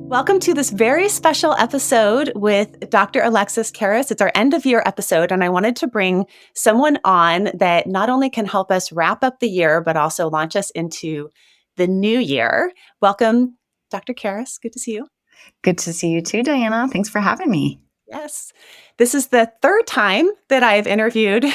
Welcome to this very special episode with Dr. Alexis Karris. It's our end of year episode, and I wanted to bring someone on that not only can help us wrap up the year, but also launch us into the new year. Welcome, Dr. Karris. Good to see you. Good to see you too, Diana. Thanks for having me. Yes. This is the third time that I've interviewed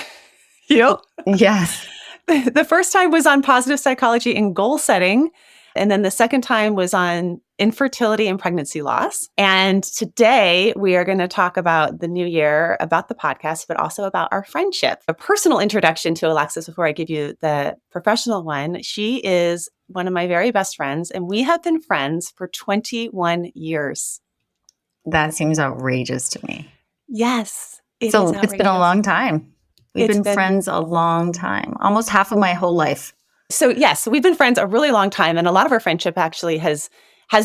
you. Yes. The first time was on positive psychology and goal setting. And then the second time was on infertility and pregnancy loss. And today we are going to talk about the new year, about the podcast, but also about our friendship. A personal introduction to Alexis before I give you the professional one. She is one of my very best friends, and we have been friends for 21 years. That seems outrageous to me. Yes. It's been a long time. We've been friends a long time, almost half of my whole life. So yes, we've been friends a really long time, and a lot of our friendship actually has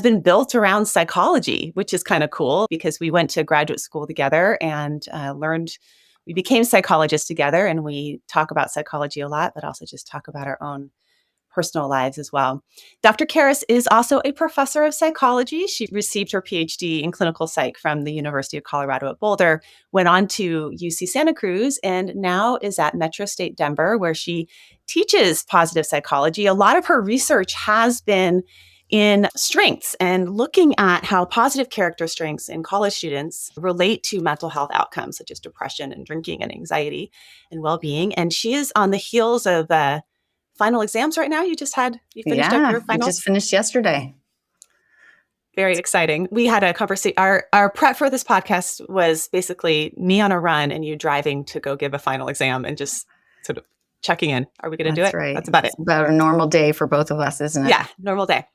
been built around psychology, which is kind of cool because we went to graduate school together and we became psychologists together, and we talk about psychology a lot, but also just talk about our own personal lives as well. Dr. Karris is also a professor of psychology. She received her PhD in clinical psych from the University of Colorado at Boulder, went on to UC Santa Cruz, and now is at Metro State Denver, where she teaches positive psychology. A lot of her research has been in strengths and looking at how positive character strengths in college students relate to mental health outcomes, such as depression and drinking and anxiety and well-being. And she is on the heels of final exams right now. You finished up your final? I just finished yesterday. Very exciting. We had a conversation. Our prep for this podcast was basically me on a run and you driving to go give a final exam and just sort of checking in. Are we going to do it? Right. That's about it. It's about a normal day for both of us, isn't it? Yeah, normal day.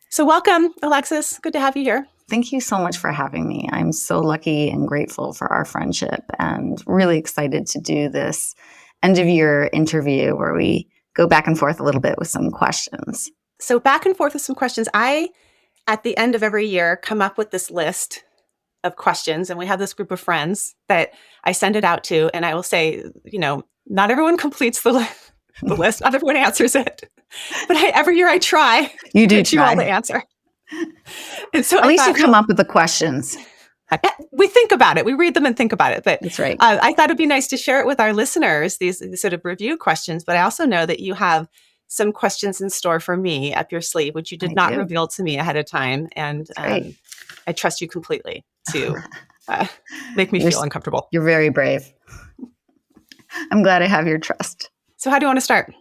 So welcome, Alexis. Good to have you here. Thank you so much for having me. I'm so lucky and grateful for our friendship and really excited to do this end of year interview where we go back and forth a little bit with some questions. So back and forth with some questions. I, at the end of every year, come up with this list of questions, and we have this group of friends that I send it out to, and I will say, not everyone completes the list. Not everyone answers it. But every year I try. You do try. You all the answer. And so at least you come up with the questions. We think about it. We read them and think about it. But that's right. I thought it'd be nice to share it with our listeners, these sort of review questions. But I also know that you have some questions in store for me up your sleeve, which you did not reveal to me ahead of time. And I trust you completely to make me feel uncomfortable. You're very brave. I'm glad I have your trust. So how do you want to start?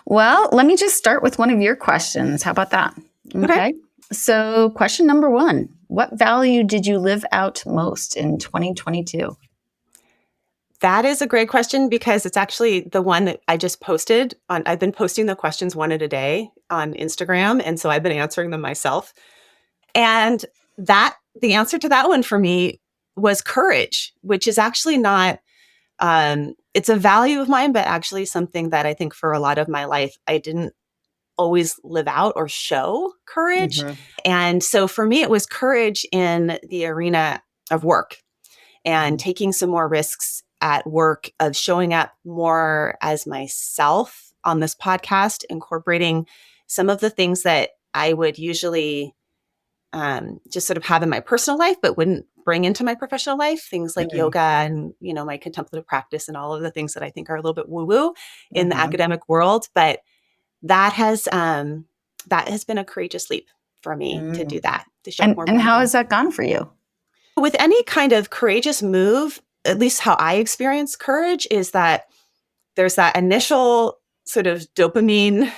Well, let me just start with one of your questions. How about that? Okay. So question number 1, what value did you live out most in 2022? That is a great question because it's actually the one that I just posted on. I've been posting the questions one a day on Instagram. And so I've been answering them myself. And the answer to that one for me was courage, which is actually not, it's a value of mine, but actually something that I think for a lot of my life, I didn't always live out or show courage. Mm-hmm. And so for me, it was courage in the arena of work and taking some more risks at work, of showing up more as myself on this podcast, incorporating some of the things that I would usually just sort of have in my personal life, but wouldn't bring into my professional life. Things like yoga and, my contemplative practice and all of the things that I think are a little bit woo-woo in the academic world. But that has been a courageous leap for me to do that. To show more. And how has that gone for you? With any kind of courageous move, at least how I experience courage, is that there's that initial sort of dopamine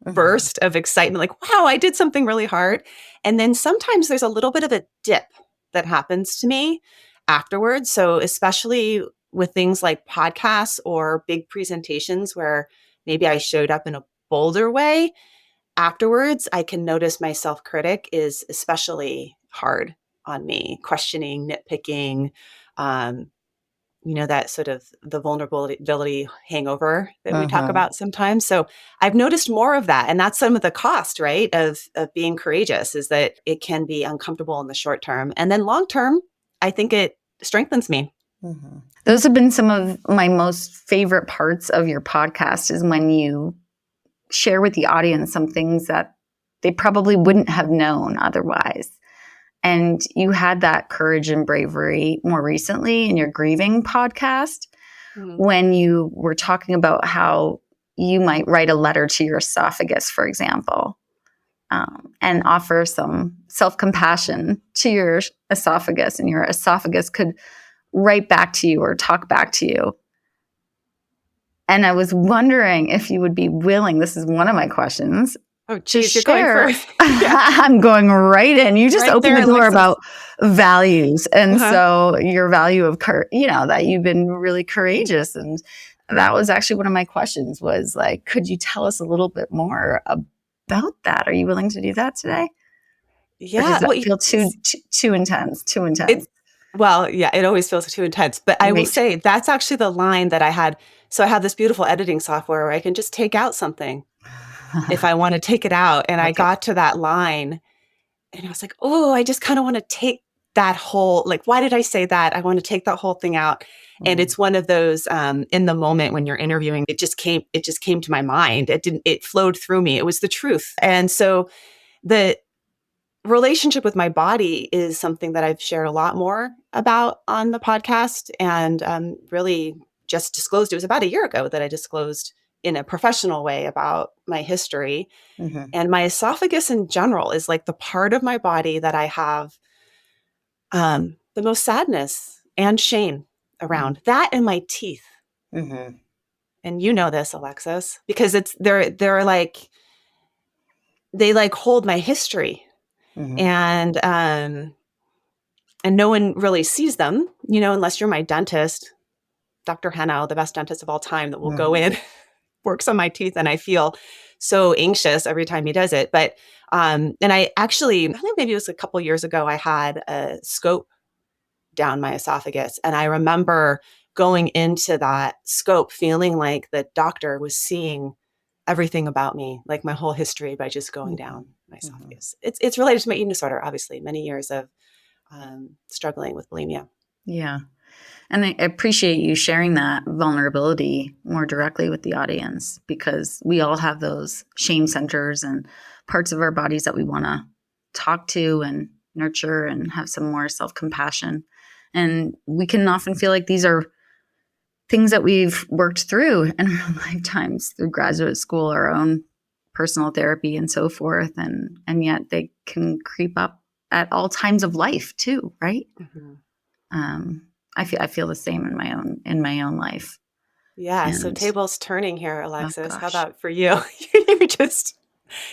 burst of excitement, like, wow, I did something really hard. And then sometimes there's a little bit of a dip that happens to me afterwards. So especially with things like podcasts or big presentations where maybe I showed up in a bolder way, afterwards, I can notice my self-critic is especially hard on me, questioning, nitpicking, that sort of the vulnerability hangover that we talk about sometimes. So I've noticed more of that. And that's some of the cost, right, of being courageous, is that it can be uncomfortable in the short term. And then long term, I think it strengthens me. Mm-hmm. Those have been some of my most favorite parts of your podcast, is when you share with the audience some things that they probably wouldn't have known otherwise. And you had that courage and bravery more recently in your grieving podcast Mhm. when you were talking about how you might write a letter to your esophagus, for example, and offer some self-compassion to your esophagus, and your esophagus could write back to you or talk back to you. And I was wondering if you would be willing, this is one of my questions, Oh, to geez, you're going share. first. Yeah. I'm going right in. You just Right opened there, the door Alexis. about values. And Uh-huh. so your value of, that you've been really courageous. And that was actually one of my questions was like, could you tell us a little bit more about that? Are you willing to do that today? Or does Yeah. that Well, feel too intense? Too intense. it's well, yeah, it always feels too intense. But I will Right. say that's actually the line that I had. So I have this beautiful editing software where I can just take out something if I want to take it out. And I Okay. got to that line and I was like, oh, I just kind of want to take that whole, like, why did I say that? I want to take that whole thing out. And Mm-hmm. it's one of those in the moment when you're interviewing, it just came to my mind. It flowed through me. It was the truth. And so the relationship with my body is something that I've shared a lot more about on the podcast and really just disclosed. It was about a year ago that I disclosed in a professional way about my history. Mm-hmm. And my esophagus in general is like the part of my body that I have the most sadness and shame around. That and my teeth. Mm-hmm. And you know this, Alexis, because they're like they like hold my history. Mm-hmm. And no one really sees them, unless you're my dentist, Dr. Heno, the best dentist of all time, that will go Mm-hmm. in, works on my teeth, and I feel so anxious every time he does it. But and I think maybe it was a couple years ago, I had a scope down my esophagus, and I remember going into that scope feeling like the doctor was seeing everything about me, like my whole history, by just going Mm-hmm. down my Mm-hmm. esophagus. It's related to my eating disorder, obviously, many years of struggling with bulimia. Yeah. And I appreciate you sharing that vulnerability more directly with the audience because we all have those shame centers and parts of our bodies that we want to talk to and nurture and have some more self compassion. And we can often feel like these are things that we've worked through in our lifetimes through graduate school, our own personal therapy, and so forth. And yet they can creep up at all times of life too, right? Mm-hmm. Um, I feel the same in my own life. Yeah, so And tables turning here, oh Alexis. How gosh. about for you?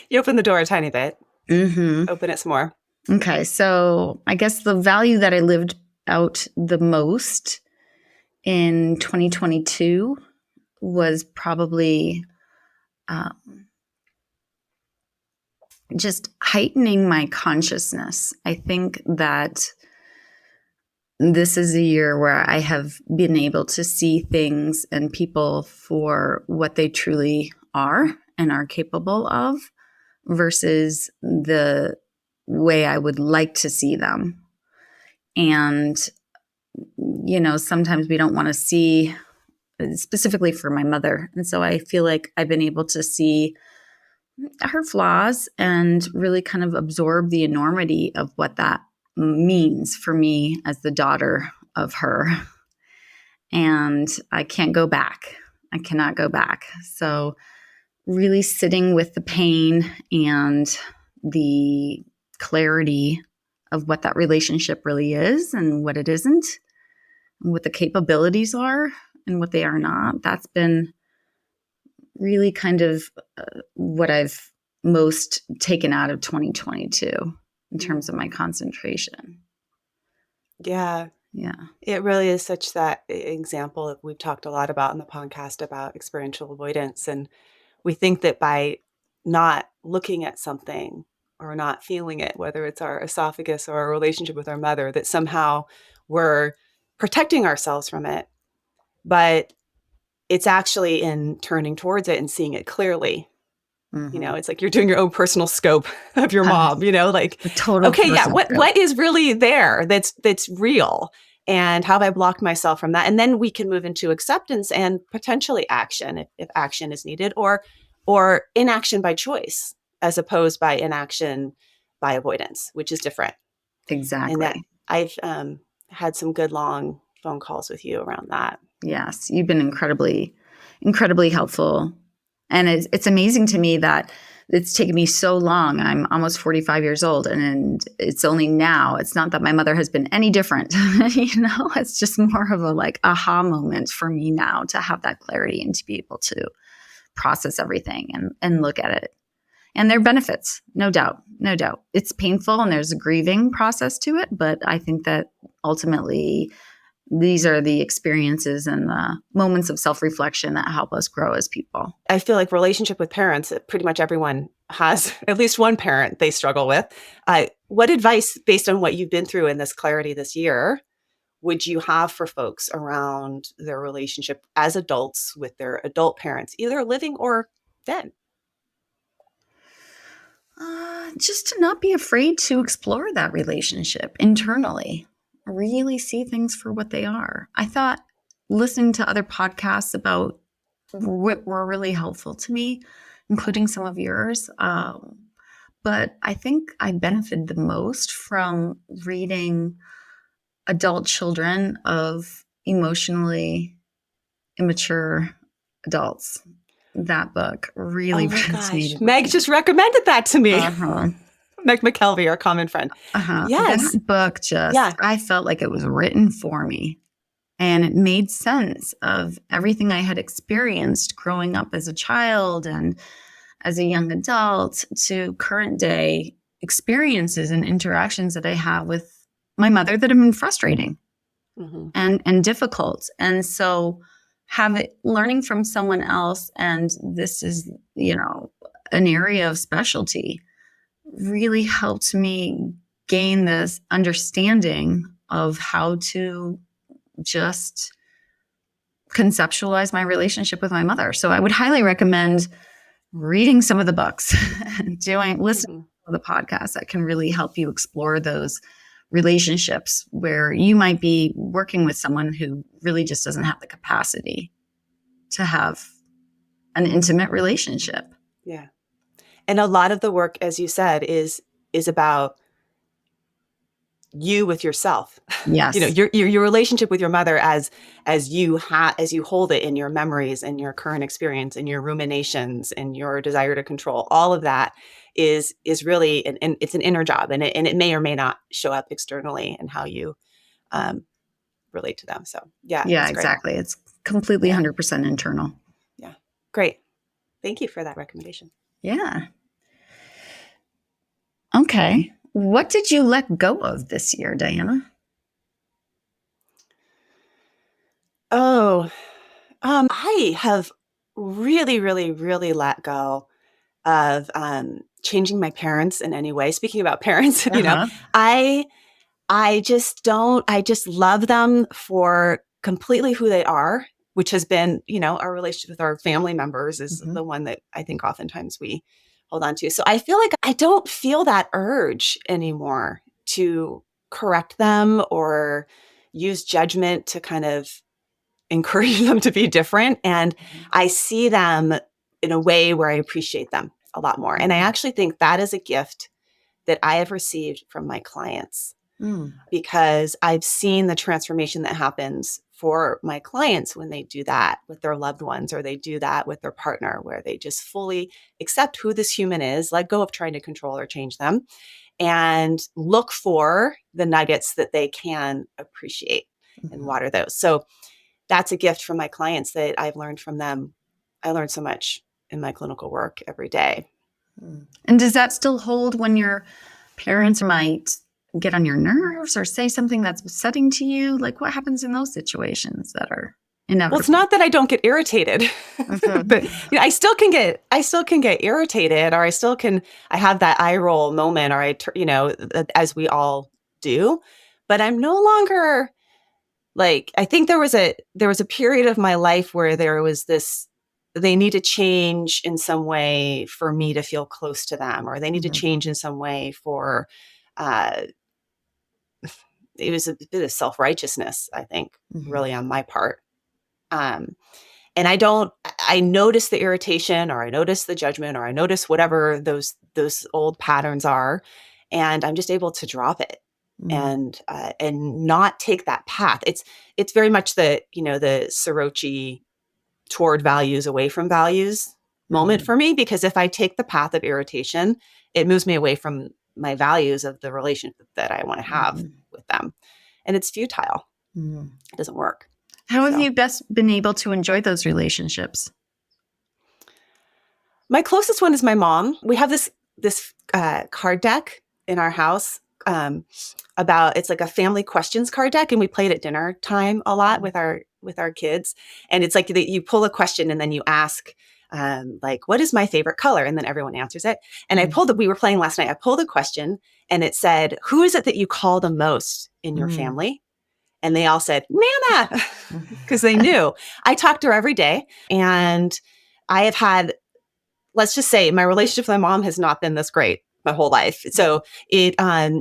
You open the door a tiny bit, Hmm. open it some more. Okay, so I guess the value that I lived out the most in 2022 was probably um, just heightening my consciousness. I think that this is a year where I have been able to see things and people for what they truly are and are capable of versus the way I would like to see them. And, sometimes we don't want to see, specifically for my mother. And so I feel like I've been able to see her flaws and really kind of absorb the enormity of what that means for me as the daughter of her. And I can't go back. I cannot go back. So, really sitting with the pain and the clarity of what that relationship really is and what it isn't, and what the capabilities are and what they are not. That's been really kind of what I've most taken out of 2022 in terms of Mm. my concentration. Yeah, Yeah. it really is such that example of we've talked a lot about in the podcast about experiential avoidance. And we think that by not looking at something or not feeling it, whether it's our esophagus or our relationship with our mother, that somehow we're protecting ourselves from it. But it's actually in turning towards it and seeing it clearly. Mm-hmm. It's like you're doing your own personal scope of your mom, like, A total okay, yeah, personal growth. what is really there that's real? And how have I blocked myself from that? And then we can move into acceptance and potentially action if action is needed, or inaction by choice, as opposed by inaction by avoidance, which is different. And that Exactly. I've had some good long phone calls with you around that. Yes, you've been incredibly, incredibly helpful. And it's amazing to me that it's taken me so long. I'm almost 45 years old, and it's only now. It's not that my mother has been any different, it's just more of a like aha moment for me now to have that clarity and to be able to process everything and look at it. And there are benefits, no doubt, no doubt. It's painful and there's a grieving process to it, but I think that ultimately these are the experiences and the moments of self-reflection that help us grow as people. I feel like relationship with parents, pretty much everyone has at least one parent they struggle with. What advice, based on what you've been through in this clarity this year, would you have for folks around their relationship as adults with their adult parents, either living or dead? Just to not be afraid to explore that relationship internally, really see things for what they are. I thought listening to other podcasts about what were really helpful to me, including some of yours. But I think I benefited the most from reading Adult Children of Emotionally Immature Adults. That book really Oh my gosh. resonated with Meg me. just recommended that to me. Uh-huh. Meg McKelvey, our common friend. Yes. That book just, Yeah. I felt like it was written for me. And it made sense of everything I had experienced growing up as a child and as a young adult to current day experiences and interactions that I have with my mother that have been frustrating Mm-hmm. and difficult. And so learning from someone else, and this is, an area of specialty, really helped me gain this understanding of how to just conceptualize my relationship with my mother. So I would highly recommend reading some of the books, listening Mm-hmm. to the podcasts that can really help you explore those relationships where you might be working with someone who really just doesn't have the capacity to have an intimate relationship. Yeah. And a lot of the work, as you said, is about you with yourself. Yes. Your relationship with your mother as you hold it in your memories and your current experience and your ruminations and your desire to control. All of that is really and it's an inner job, and it may or may not show up externally in how you um, relate to them. So yeah, Yeah, that's great. exactly. It's completely Yeah, 100% internal. yeah, great. Thank you for that recommendation. Yeah. Okay. What did you let go of this year, Diana? Oh, I have really, really, really let go of changing my parents in any way. Speaking about parents, Uh-huh. I I just don't. I just love them for completely who they are, which has been, our relationship with our family members is Mm-hmm. the one that I think oftentimes we hold on to. So I feel like I don't feel that urge anymore to correct them or use judgment to kind of encourage them to be different. And I see them in a way where I appreciate them a lot more. And I Mm-hmm. actually think that is a gift that I have received from my clients Mm. because I've seen the transformation that happens for my clients when they do that with their loved ones or they do that with their partner, where they just fully accept who this human is, let go of trying to control or change them, and look for the nuggets that they can appreciate and Mm-hmm. water those. So that's a gift from my clients that I've learned from them. I learn so much in my clinical work every day. And does that still hold when your parents might get on your nerves or say something that's upsetting to you? Like what happens in those situations that are Well, it's inevitable? not that I don't get irritated, Mhm. but I still can get irritated, or I have that eye roll moment, or as we all do. But I'm no longer like, I think there was a period of my life where there was this, they need to change in some way for me to feel close to them, or they need to Mhm. change in some way for, uh, it was a bit of self-righteousness, I think, Mhm. really on my part. Um, and I notice the irritation, or I notice the judgment, or I notice whatever those old patterns are, and I'm just able to drop it. and not take that path. It's very much the Sorochi toward values, away from values moment for me, because if I take the path of irritation, it moves me away from my values of the relationship that I want to have with them. And it's futile. It doesn't work. How have you best been able to enjoy those relationships? My closest one is my mom. We have this card deck in our house it's like a family questions card deck, and we play it at dinner time a lot with our kids. And it's like you pull a question and then you ask, like, what is my favorite color? And then everyone answers it. And we were playing last night. I pulled a question and it said, who is it that you call the most in your family? And they all said, Nana, because they knew. I talk to her every day, and I have had, let's just say, my relationship with my mom has not been this great my whole life. So it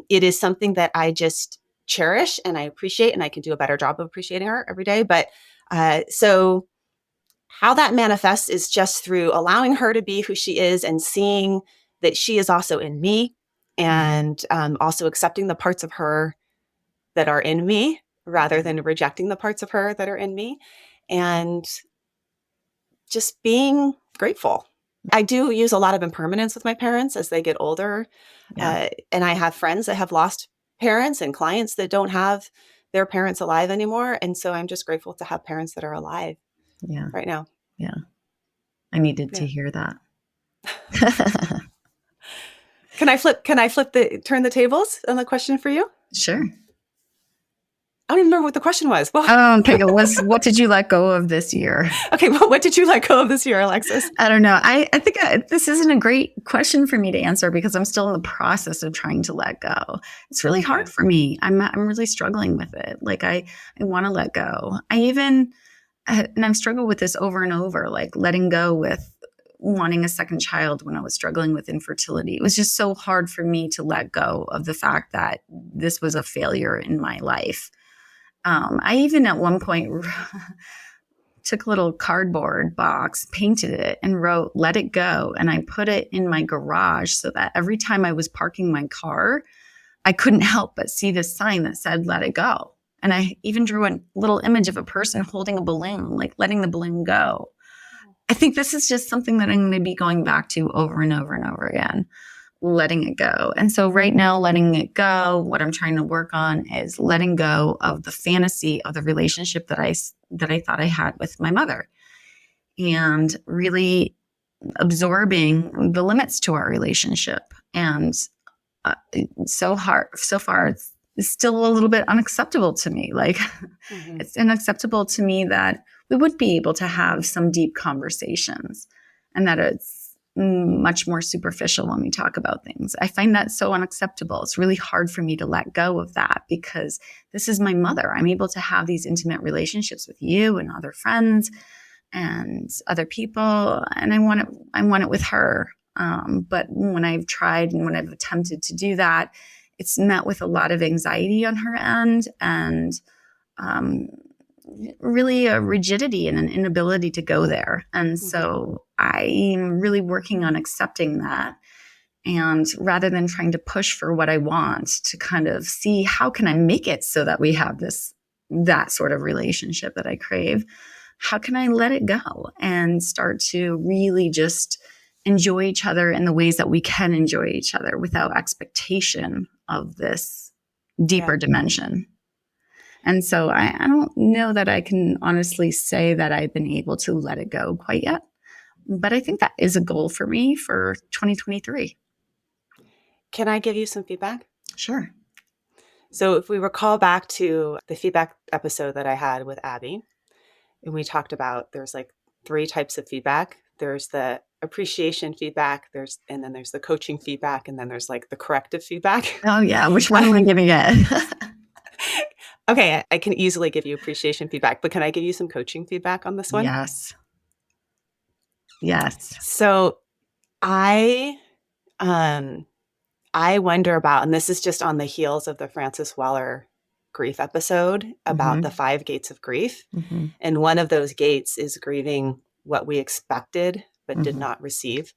is something that I just cherish and I appreciate, and I can do a better job of appreciating her every day. But so how that manifests is just through allowing her to be who she is and seeing that she is also in me, and also accepting the parts of her that are in me rather than rejecting the parts of her that are in me, and just being grateful. I do use a lot of impermanence with my parents as they get older. And I have friends that have lost parents and clients that don't have their parents alive anymore. And so I'm just grateful to have parents that are alive right now. Yeah. I needed to hear that. Can I turn the tables on the question for you? Sure. I don't even remember what the question was. Okay, what did you let go of this year? Okay, well, what did you let go of this year, Alexis? I don't know. I think this isn't a great question for me to answer because I'm still in the process of trying to let go. It's really hard for me. I'm really struggling with it. Like I want to let go. And I've struggled with this over and over, like letting go with wanting a second child when I was struggling with infertility. It was just so hard for me to let go of the fact that this was a failure in my life. I even at one point took a little cardboard box, painted it, and wrote, "Let it go." And I put it in my garage so that every time I was parking my car, I couldn't help but see this sign that said, "Let it go." And I even drew a little image of a person holding a balloon, like letting the balloon go. I think this is just something that I'm going to be going back to over and over and over again. Letting it go. And so right now, letting it go, what I'm trying to work on is letting go of the fantasy of the relationship that I thought I had with my mother, and really absorbing the limits to our relationship. And so far, it's still a little bit unacceptable to me. Like it's unacceptable to me that we would be able to have some deep conversations, and that it's much more superficial when we talk about things. I find that so unacceptable. It's really hard for me to let go of that because this is my mother. I'm able to have these intimate relationships with you and other friends and other people, and I want it with her. But when I've tried and when I've attempted to do that, it's met with a lot of anxiety on her end, and really a rigidity and an inability to go there. And so I'm really working on accepting that. And rather than trying to push for what I want, to kind of see how can I make it so that we have that sort of relationship that I crave, how can I let it go and start to really just enjoy each other in the ways that we can enjoy each other without expectation of this deeper dimension. And so I don't know that I can honestly say that I've been able to let it go quite yet. But I think that is a goal for me for 2023. Can I give you some feedback? Sure. So if we recall back to the feedback episode that I had with Abby, and we talked about there's like 3 types of feedback. There's the appreciation feedback, and then there's the coaching feedback, and then there's like the corrective feedback. Oh yeah, which one am I giving it? Okay, I can easily give you appreciation feedback, but can I give you some coaching feedback on this one? Yes. So I wonder about, and this is just on the heels of the Francis Weller grief episode about the 5 gates of grief. And one of those gates is grieving what we expected but did not receive.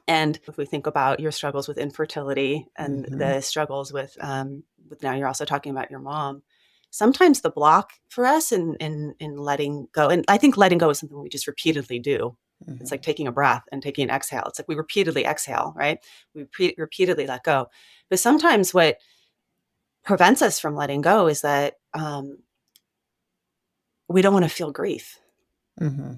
And if we think about your struggles with infertility and Mm-hmm. the struggles with now you're also talking about your mom, sometimes the block for us in letting go, and I think letting go is something we just repeatedly do. It's like Mm-hmm. taking a breath and taking an exhale. It's like we repeatedly exhale, right? We repeatedly let go. But sometimes what prevents us from letting go is that we don't want to feel grief. Mm-hmm.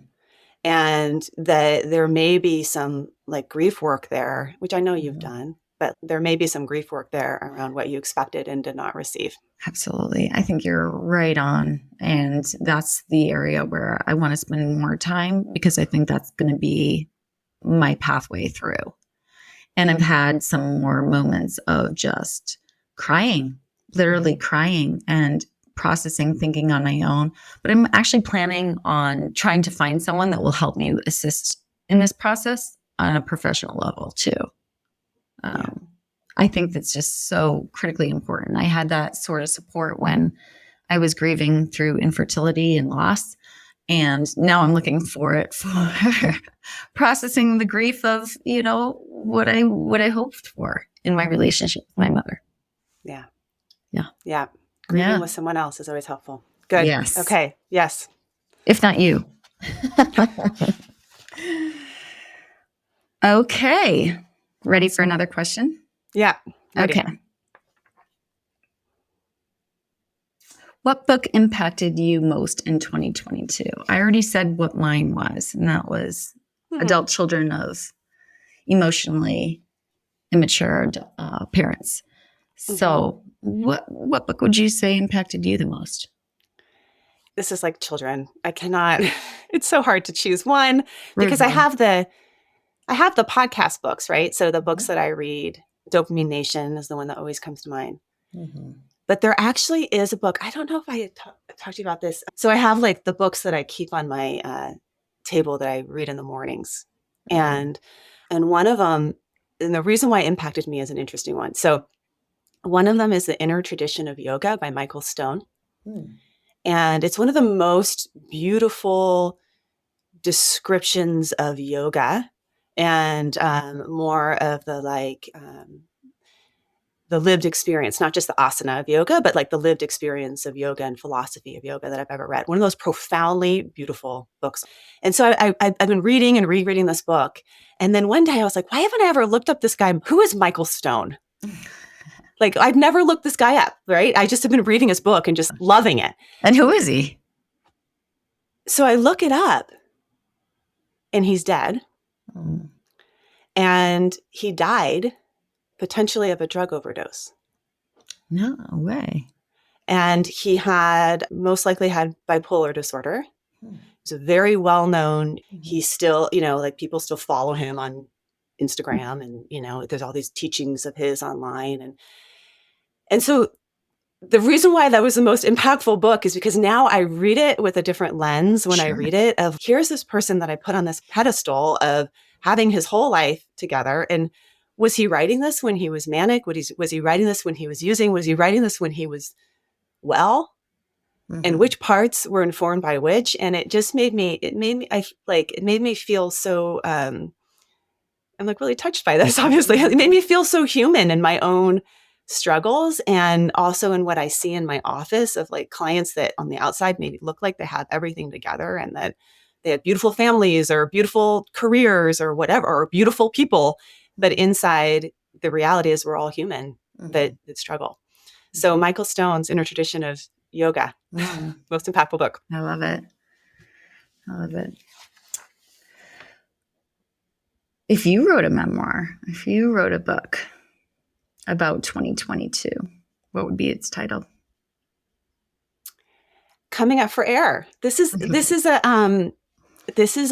And that there may be some like grief work there, which I know you've Mm-hmm. done, but there may be some grief work there around what you expected and did not receive. Absolutely. I think you're right on. And that's the area where I want to spend more time because I think that's going to be my pathway through. And I've had some more moments of just crying, literally crying and processing thinking on my own. But I'm actually planning on trying to find someone that will help me assist in this process on a professional level too. Yeah. Um, I think that's just so critically important. I had that sort of support when I was grieving through infertility and loss. And now I'm looking for it for processing the grief of, what I hoped for in my relationship with my mother. Yeah. Yeah. Yeah. Grieving Yeah. with someone else is always helpful. Good. Yes. Okay. Yes. If not you. Okay. Ready for another question? Yeah. Ready. Okay. What book impacted you most in 2022? I already said what mine was, and that was Mhm. Adult Children of Emotionally Immature Parents. Mhm. So, what book would you say impacted you the most? This is like children. I cannot, it's so hard to choose one because Mm-hmm. I have the podcast books, right? So the books Mm-hmm. that I read, Dopamine Nation is the one that always comes to mind. Mm-hmm. But there actually is a book. I don't know if I had talked to you about this. So I have like the books that I keep on my table that I read in the mornings, Mm-hmm. and one of them, and the reason why it impacted me is an interesting one. So one of them is The Inner Tradition of Yoga by Michael Stone, and it's one of the most beautiful descriptions of yoga, and more of the the lived experience, not just the asana of yoga, but like the lived experience of yoga and philosophy of yoga that I've ever read. One of those profoundly beautiful books. And so I've been reading and rereading this book. And then one day I was like, why haven't I ever looked up this guy? Who is Michael Stone? Like, I've never looked this guy up, right? I just have been reading his book and just loving it. And who is he? So I look it up and he's dead. Mm. And he died potentially of a drug overdose. No way. And he had most likely had bipolar disorder. He's a very well known. Mm-hmm. He's still, like people still follow him on Instagram, and there's all these teachings of his online, and so the reason why that was the most impactful book is because now I read it with a different lens when I Sure. read it of here's this person that I put on this pedestal of having his whole life together. And was he writing this when he was manic? Was he writing this when he was using? Was he writing this when he was well? And Mm-hmm. which parts were informed by which? And it just it made me feel so, I'm like really touched by this, obviously. It made me feel so human in my own struggles and also in what I see in my office of like clients that on the outside maybe look like they have everything together and that they have beautiful families or beautiful careers or whatever, or beautiful people. But inside, the reality is we're all human Mm-hmm. that struggle. So Michael Stone's Inner Tradition of Yoga, Mm. most impactful book. I love it. I love it. If you wrote a memoir, if you wrote a book about 2022, what would be its title? Coming up for air. This is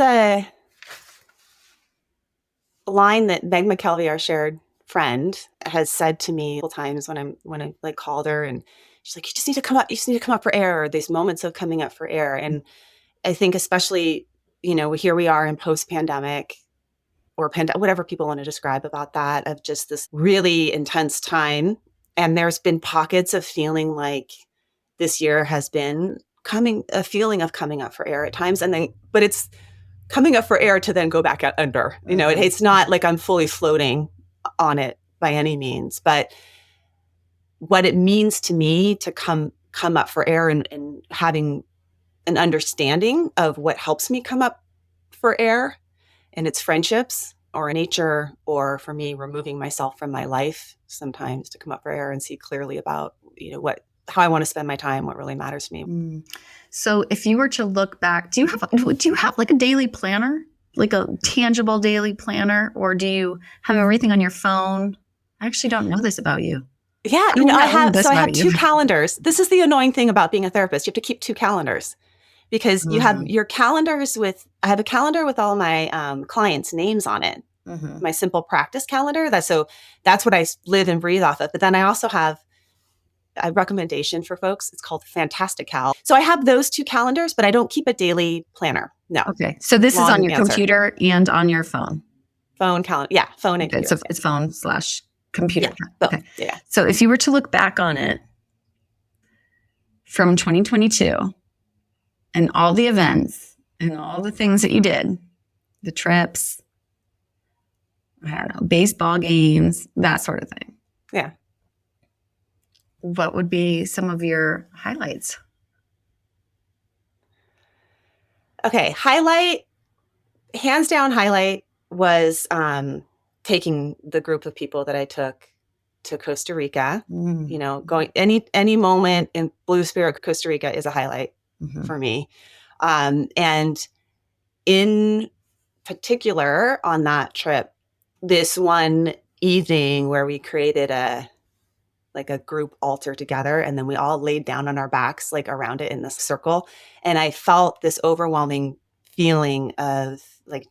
a line that Meg McKelvey, our shared friend, has said to me a couple times when I like called her, and she's like, you just need to come up, you just need to come up for air, or these moments of coming up for air. And I think especially, here we are in post-pandemic or whatever people want to describe about that, of just this really intense time. And there's been pockets of feeling like this year has been a feeling of coming up for air at times. And then, but it's coming up for air to then go back under. It's not like I'm fully floating on it by any means, but what it means to me to come up for air and having an understanding of what helps me come up for air, and it's friendships or nature, or for me removing myself from my life sometimes to come up for air and see clearly about what how I want to spend my time, what really matters to me. So if you were to look back, do you have like a daily planner, like a tangible daily planner, or do you have everything on your phone? I actually don't know this about you. Yeah, I have two calendars. This is the annoying thing about being a therapist. You have to keep two calendars because you have your calendars I have a calendar with all my clients' names on it. My simple practice calendar. That's what I live and breathe off of. But then I also have a recommendation for folks. It's called Fantastic Cal. So I have those two calendars, but I don't keep a daily planner. No. Okay. So this is on your computer and on your phone. Phone calendar. Yeah. Phone and computer. So it's phone/computer. Yeah. Okay. Yeah. So if you were to look back on it from 2022 and all the events and all the things that you did, the trips, I don't know, baseball games, that sort of thing. Yeah. What would be some of your highlights? Okay. Hands down highlight was taking the group of people that I took to Costa Rica. Going any moment in Blue Spirit Costa Rica is a highlight for me. And in particular on that trip, this one evening where we created a group altar together, and then we all laid down on our backs around it in this circle, and I felt this overwhelming feeling of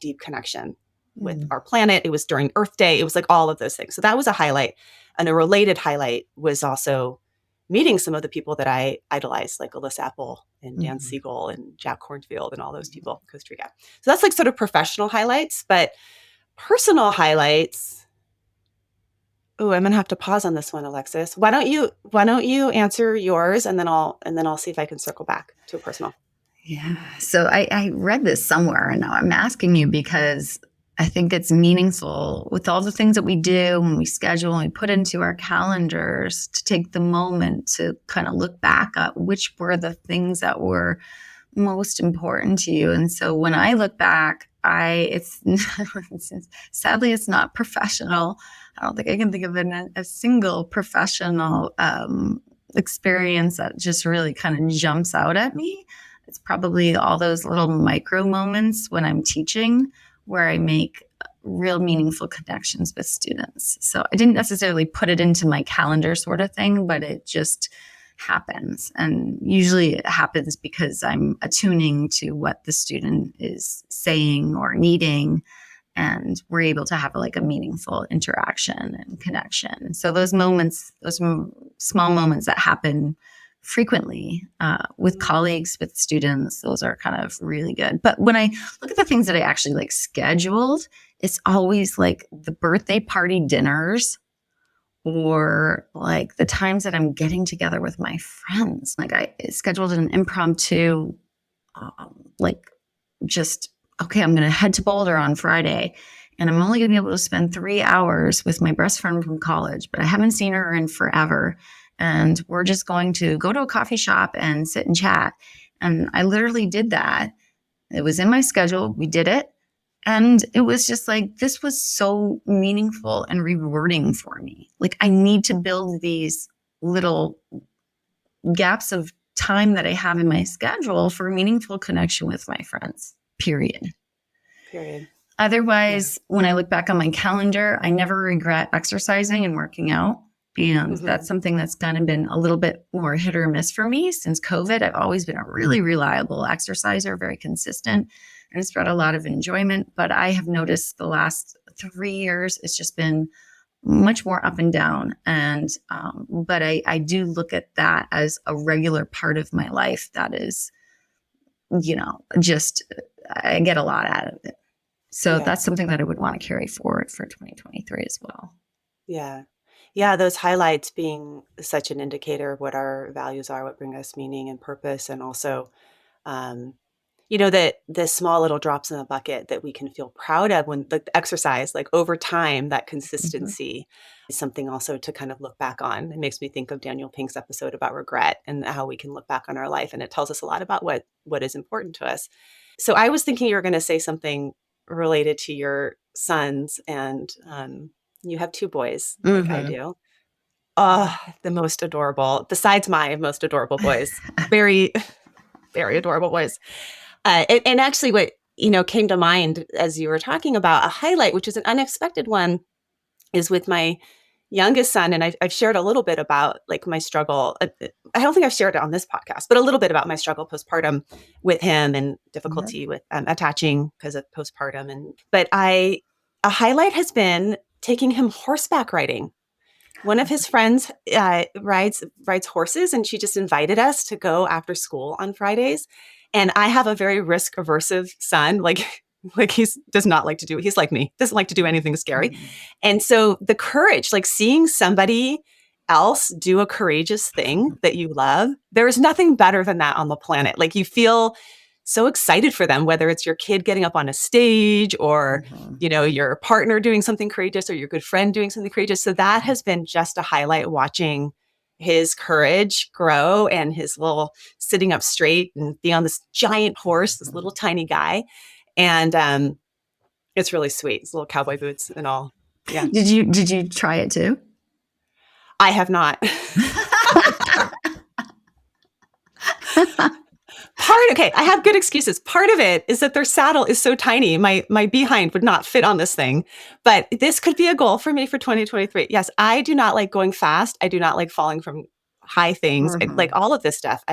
deep connection with our planet. It was during Earth Day. It was all of those things. So that was a highlight. And a related highlight was also meeting some of the people that I idolize, like Alyssa Apple and Dan Siegel and Jack Kornfield and all those people in Costa Rica. So that's sort of professional highlights, but personal highlights. Oh, I'm gonna have to pause on this one, Alexis. Why don't you answer yours, and then I'll see if I can circle back to a personal. Yeah. So I read this somewhere, and now I'm asking you because I think it's meaningful with all the things that we do when we schedule and we put into our calendars to take the moment to kind of look back at which were the things that were most important to you. And so when I look back, sadly, it's not professional. I don't think I can think of a single professional experience that just really kind of jumps out at me. It's probably all those little micro moments when I'm teaching where I make real meaningful connections with students. So I didn't necessarily put it into my calendar sort of thing, but it just happens. And usually it happens because I'm attuning to what the student is saying or needing, and we're able to have a meaningful interaction and connection. So those moments, those small moments that happen frequently with colleagues, with students, those are kind of really good. But when I look at the things that I actually scheduled, it's always the birthday party dinners, or the times that I'm getting together with my friends. I scheduled an impromptu, okay, I'm going to head to Boulder on Friday, and I'm only going to be able to spend 3 hours with my best friend from college, but I haven't seen her in forever. And we're just going to go to a coffee shop and sit and chat. And I literally did that. It was in my schedule. We did it. And it was just this was so meaningful and rewarding for me. I need to build these little gaps of time that I have in my schedule for meaningful connection with my friends, period. Otherwise, when I look back on my calendar, I never regret exercising and working out. And that's something that's kind of been a little bit more hit or miss for me since COVID. I've always been a really reliable exerciser, very consistent, and it's brought a lot of enjoyment. But I have noticed the last 3 years, it's just been much more up and down. And but I do look at that as a regular part of my life that is, just I get a lot out of it. So that's something that I would want to carry forward for 2023 as well. Yeah. Yeah, those highlights being such an indicator of what our values are, what bring us meaning and purpose, and also that the small little drops in the bucket that we can feel proud of when the exercise, like over time, that Mhm. consistency is something also to kind of look back on. It makes me think of Daniel Pink's episode about regret and how we can look back on our life. And it tells us a lot about what is important to us. So I was thinking you were going to say something related to your sons, and you have two boys like I Mhm. do. Oh, the most adorable, besides my most adorable boys. Very, very adorable boys. And actually what, came to mind as you were talking about a highlight, which is an unexpected one, is with my youngest son. And I've shared a little bit about like my struggle. I don't think I've shared it on this podcast, but a little bit about my struggle postpartum with him and Yeah. difficulty with attaching because of postpartum. A highlight has been taking him horseback riding. One of his friends rides horses, and she just invited us to go after school on Fridays. And I have a very risk aversive son, like he's does not like to do. He's like me, doesn't like to do anything scary. Mhm. And so the courage, like seeing somebody else do a courageous thing that you love, there is nothing better than that on the planet. Like you feel so excited for them, whether it's your kid getting up on a stage or Mhm. your partner doing something courageous or your good friend doing something courageous. So that has been just a highlight, watching his courage grow and his little sitting up straight and be on this giant horse, this little Mhm. tiny guy. And it's really sweet. His little cowboy boots and all. Yeah. Did you try it too? I have not. Okay, I have good excuses. Part of it is that their saddle is so tiny. My behind would not fit on this thing. But this could be a goal for me for 2023. Yes, I do not like going fast. I do not like falling from high things. Like Mhm. all of this stuff,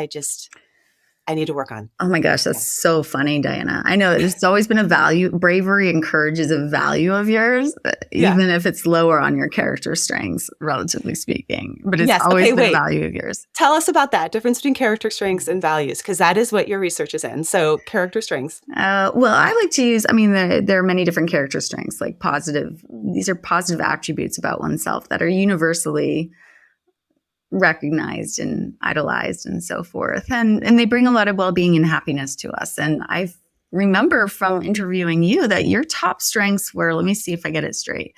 I need to work on. Oh my gosh, that's Yeah. so funny, Diana. I know it's always been a value. Bravery and courage is a value of yours, Yeah. even if it's lower on your character strengths, relatively speaking. But it's Yes. always Okay, been a wait. value of yours. Tell us about that difference between character strengths and values, because that is what your research is in. So, character strengths. Well, I like to use, I mean, there are many different character strengths, like positive, these are positive attributes about oneself that are universally recognized and idolized and so forth. And they bring a lot of well-being and happiness to us. And I remember from interviewing you that your top strengths were, let me see if I get it straight.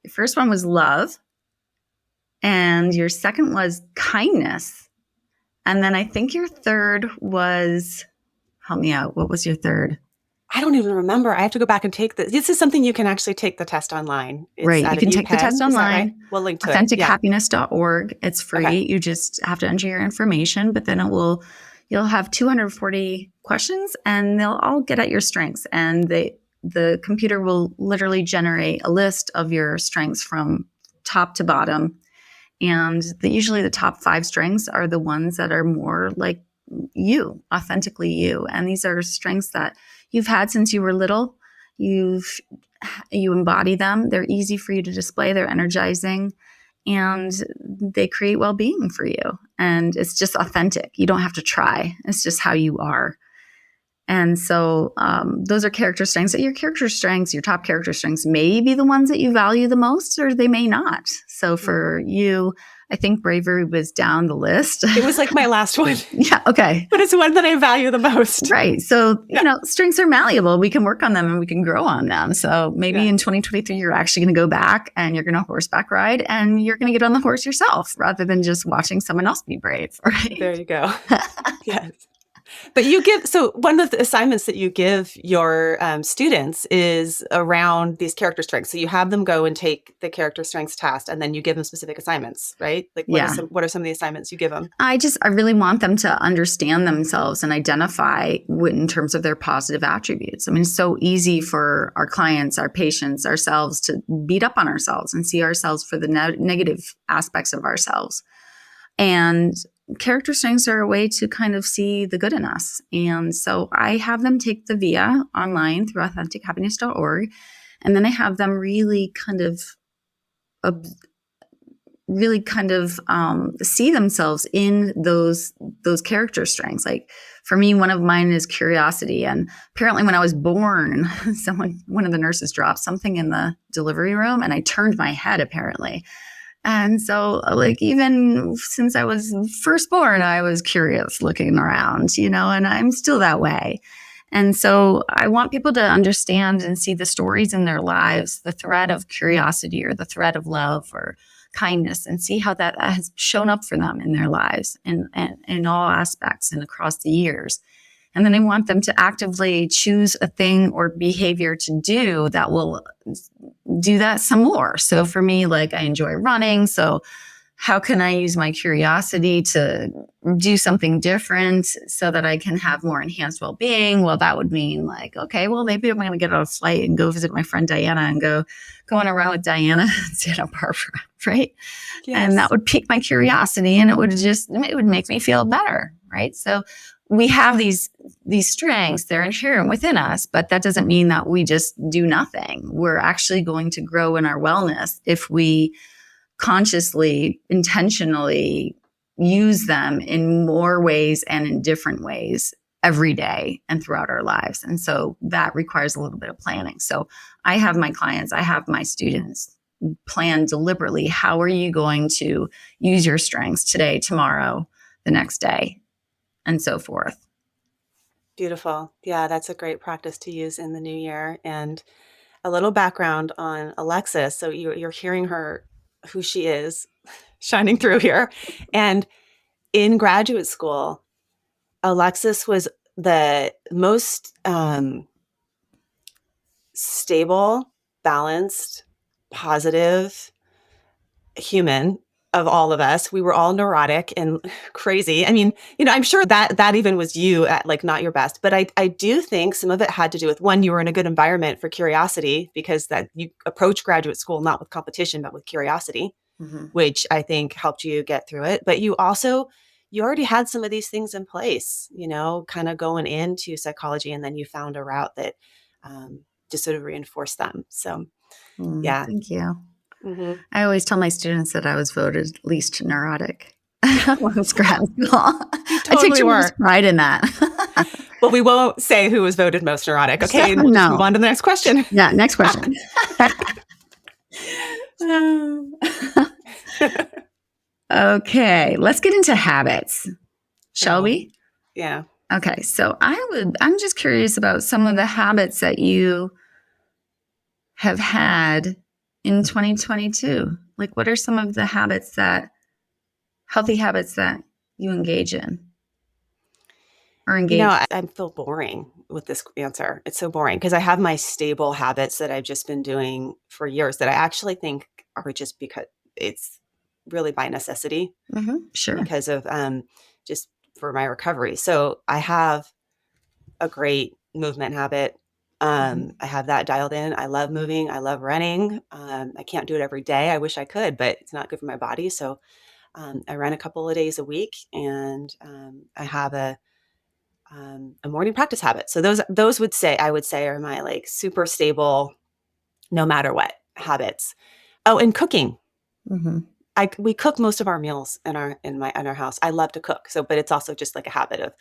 Your first one was love, and your second was kindness. And then I think your third was, help me out. What was your third? I don't even remember. I have to go back and take this. This is something you can actually take the test online. It's Right. out You of can take the test UPenn. Is that right? online, We'll link to it. Yeah. AuthenticHappiness.org. It's Okay. free. You just have to enter your information, but then you'll have 240 questions and they'll all get at your strengths. And the computer will literally generate a list of your strengths from top to bottom. And usually the top 5 strengths are the ones that are more like you, authentically you. And these are strengths that you've had since you were little. You embody them. They're easy for you to display. They're energizing and they create well-being for you. And it's just authentic. You don't have to try. It's just how you are. And so those are character strengths. Your character strengths, your top character strengths may be the ones that you value the most, or they may not. So for you, I think bravery was down the list. It was like my last one, Yeah. Okay. but it's the one that I value the most. Right. So, Yeah. strengths are malleable. We can work on them and we can grow on them. So maybe Yeah. in 2023, you're actually going to go back and you're going to horseback ride and you're going to get on the horse yourself rather than just watching someone else be brave. Right. There you go. Yes. But so one of the assignments that you give your students is around these character strengths. So you have them go and take the character strengths test, and then you give them specific assignments, right? Like Yeah. what are some of the assignments you give them? I really want them to understand themselves and identify in terms of their positive attributes. I mean, it's so easy for our clients, our patients, ourselves to beat up on ourselves and see ourselves for the negative aspects of ourselves. And character strengths are a way to kind of see the good in us. And so I have them take the VIA online through AuthenticHappiness.org. And then I have them really kind of see themselves in those character strengths. Like for me, one of mine is curiosity. And apparently when I was born, one of the nurses dropped something in the delivery room and I turned my head apparently. And so like even since I was first born, I was curious looking around, and I'm still that way. And so I want people to understand and see the stories in their lives, the thread of curiosity or the thread of love or kindness, and see how that has shown up for them in their lives and in all aspects and across the years. And then I want them to actively choose a thing or behavior to do that will do that some more. So for me, like I enjoy running. So how can I use my curiosity to do something different so that I can have more enhanced well-being? Well, that would mean like, okay, well, maybe I'm going to get on a flight and go visit my friend Diana and go on a run with Diana in Santa Barbara, right? And that Yes. would pique my curiosity and it would make me feel better, right? So we have these strengths, they're inherent within us, but that doesn't mean that we just do nothing. We're actually going to grow in our wellness if we consciously, intentionally use them in more ways and in different ways every day and throughout our lives. And so that requires a little bit of planning. So I have my clients, I have my students plan deliberately. How are you going to use your strengths today, tomorrow, the next day, and so forth? Beautiful. Yeah, that's a great practice to use in the new year. And a little background on Alexis. So you're hearing her, who she is, shining through here. And in graduate school, Alexis was the most stable, balanced, positive human of all of us. We were all neurotic and crazy. I mean, I'm sure that even was you at like not your best, but I do think some of it had to do with one, you were in a good environment for curiosity because that you approach graduate school not with competition but with curiosity, Mm-hmm. which I think helped you get through it. But you already had some of these things in place, kind of going into psychology, and then you found a route that just sort of reinforced them. So yeah. Thank you. Hmm. I always tell my students that I was voted least neurotic when I was grad school. You I take totally tremendous were. pride in that. But we won't say who was voted most neurotic. Okay, and we'll just move No. on to the next question. Yeah, next question. Okay, let's get into habits. Shall we? Yeah. Okay, so I'm just curious about some of the habits that you have had in 2022. Like, what are some of the healthy habits that you engage in or engage? I feel boring with this answer. It's so boring because I have my stable habits that I've just been doing for years that I actually think are just because it's really by necessity Sure. because of just for my recovery. So I have a great movement habit. I have that dialed in. I love moving. I love running. I can't do it every day. I wish I could, but it's not good for my body. So I run a couple of days a week, and I have a morning practice habit. So those I would say are my like super stable, no matter what habits. Oh, and cooking. Mm-hmm. We cook most of our meals in our house. I love to cook. So, but it's also just like a habit of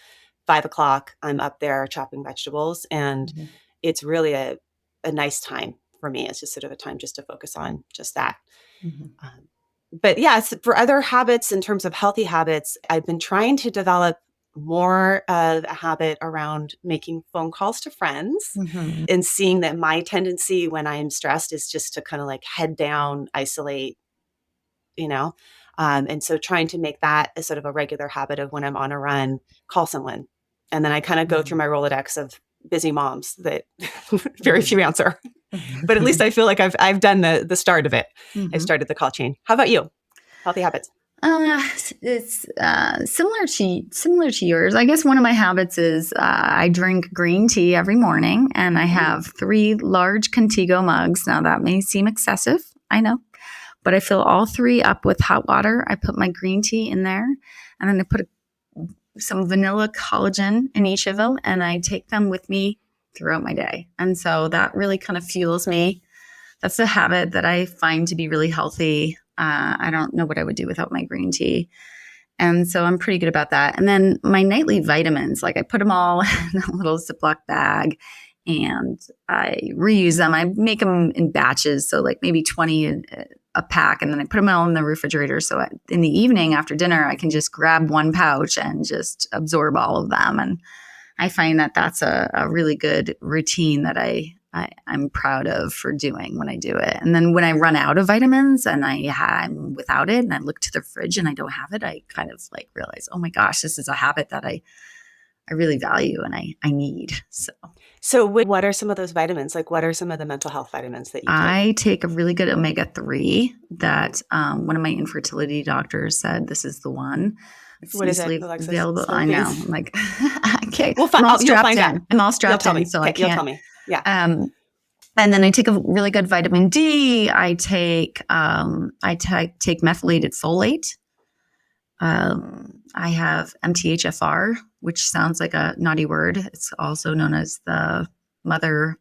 5 o'clock. I'm up there chopping vegetables, and Mm-hmm. it's really a nice time for me. It's just sort of a time just to focus on just that. Mm-hmm. But yeah, for other habits, in terms of healthy habits, I've been trying to develop more of a habit around making phone calls to friends Mm-hmm. and seeing that my tendency when I'm stressed is just to kind of like head down, isolate, you know? And so trying to make that a sort of a regular habit of when I'm on a run, call someone. And then I kind of go through my Rolodex of busy moms that very few answer. But at least I feel like I've done the start of it. I Mm-hmm. started the call chain. How about you? Healthy habits. It's similar to yours. I guess one of my habits is I drink green tea every morning, and I have 3 large Contigo mugs. Now that may seem excessive, I know, but I fill all 3 up with hot water. I put my green tea in there, and then I put some vanilla collagen in each of them, and I take them with me throughout my day. And so that really kind of fuels me. That's a habit that I find to be really healthy. I don't know what I would do without my green tea. And so I'm pretty good about that. And then my nightly vitamins, like I put them all in a little Ziploc bag and I reuse them. I make them in batches. So like maybe 20 a pack, and then I put them all in the refrigerator. So in the evening after dinner, I can just grab one pouch and just absorb all of them. And I find that that's a really good routine that I'm proud of for doing when I do it. And then when I run out of vitamins and I'm without it and I look to the fridge and I don't have it, I kind of like realize, oh my gosh, this is a habit that I really value and I need. So what are some of those vitamins? Like what are some of the mental health vitamins that you take? I take a really good omega-3 that one of my infertility doctors said this is the one. It's what is it, Alexis? Available. I know. I'm like, okay. We'll I'm all strapped find in. out. I'm all strapped in, so okay, I can't. You'll tell me. Yeah. And then I take a really good vitamin D. I take methylated folate. I have MTHFR, which sounds like a naughty word. It's also known as the mother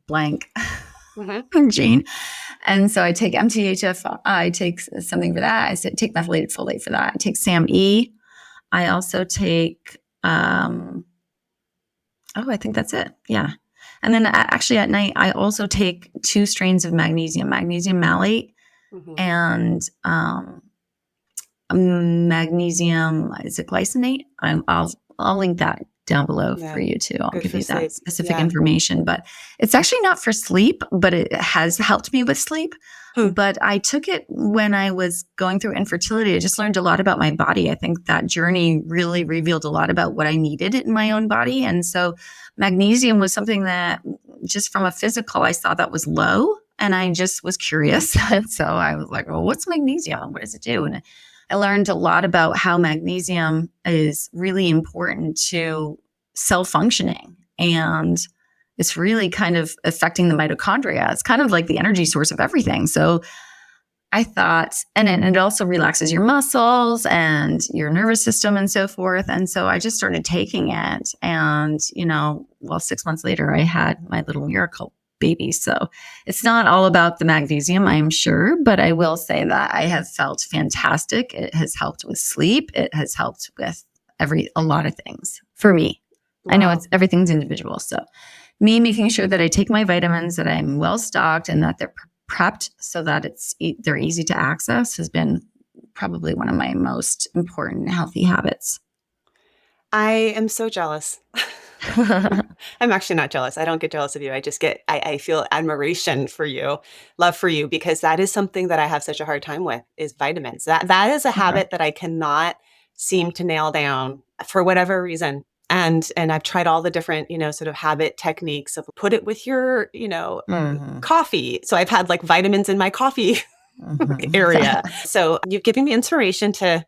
blank gene. And so I take MTHFR. I take something for that. I take methylated folate for that. I take SAM-E. I also take, I think that's it. Yeah. And then actually at night, I also take 2 strains of magnesium malate and magnesium, is it glycinate? I'll link that down below for you too. I'll give you that specific information, but it's actually not for sleep, but it has helped me with sleep. But I took it when I was going through infertility. I just learned a lot about my body. I think that journey really revealed a lot about what I needed in my own body. And so magnesium was something that just from a physical, I saw that was low and I just was curious. And so I was like, well, what's magnesium? What does it do? And I learned a lot about how magnesium is really important to cell functioning. And it's really kind of affecting the mitochondria. It's kind of like the energy source of everything. So I thought, and it also relaxes your muscles and your nervous system and so forth. And so I just started taking it. And, 6 months later, I had my little miracle baby. So it's not all about the magnesium, I'm sure, but I will say that I have felt fantastic. It has helped with sleep. It has helped with a lot of things for me. Wow. I know everything's individual. So me making sure that I take my vitamins, that I'm well stocked and that they're prepped so that they're easy to access has been probably one of my most important healthy habits. I am so jealous. I'm actually not jealous. I don't get jealous of you. I feel admiration for you, love for you, because that is something that I have such a hard time with is vitamins. That is a habit that I cannot seem to nail down for whatever reason. And I've tried all the different, sort of habit techniques of put it with your, coffee. So I've had like vitamins in my coffee area. So you've given me inspiration to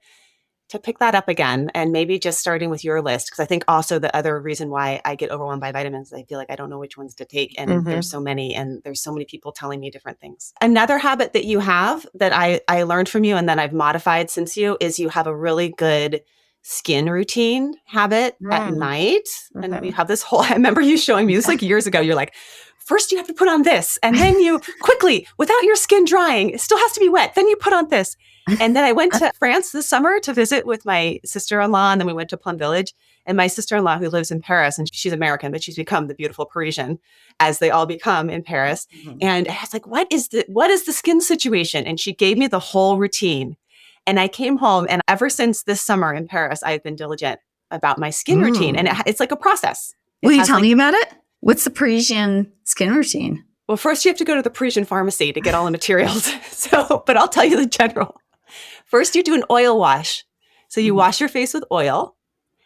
pick that up again and maybe just starting with your list. Because I think also the other reason why I get overwhelmed by vitamins, I feel like I don't know which ones to take. And there's so many, and there's so many people telling me different things. Another habit that you have that I learned from you and then I've modified since you is you have a really good skin routine habit at night. And you have this whole, I remember you showing me this like years ago. You're like, first you have to put on this. And then you quickly, without your skin drying, it still has to be wet. Then you put on this. And then I went to France this summer to visit with my sister-in-law. And then we went to Plum Village. And my sister-in-law, who lives in Paris, and she's American, but she's become the beautiful Parisian, as they all become in Paris. And I was like, what is the skin situation? And she gave me the whole routine. And I came home, and ever since this summer in Paris, I've been diligent about my skin routine. And it's like a process. Will you tell me about it? What's the Parisian skin routine? Well, first you have to go to the Parisian pharmacy to get all the materials. But I'll tell you the general. First, you do an oil wash. So you wash your face with oil.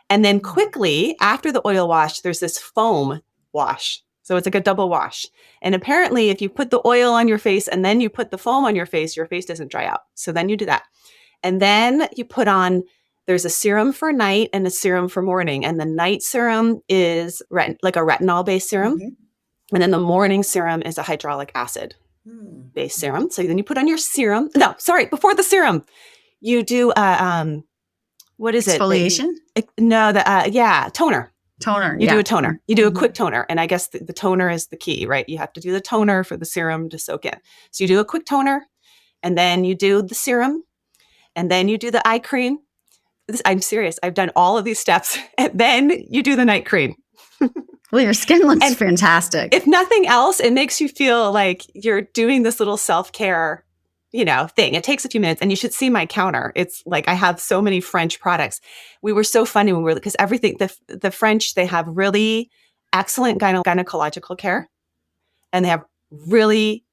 And then quickly, after the oil wash, there's this foam wash. So it's like a double wash. And apparently, if you put the oil on your face and then you put the foam on your face doesn't dry out. So then you do that. And then you put on, there's a serum for night and a serum for morning. And the night serum is like a retinol-based serum. And then the morning serum is a hyaluronic acid-based serum. So then you put on your serum. No, sorry, before the serum, you do, what is exfoliation? Toner. Toner. You do a toner. You do a quick toner. And I guess the toner is the key, right? You have to do the toner for the serum to soak in. So you do a quick toner, and then you do the serum, and then you do the eye cream. I'm serious. I've done all of these steps. And then you do the night cream. Well, your skin looks fantastic. If nothing else, it makes you feel like you're doing this little self-care thing. It takes a few minutes, and you should see my counter. It's like I have so many French products. We were so funny when because everything, the French, they have really excellent gynecological care, and they have really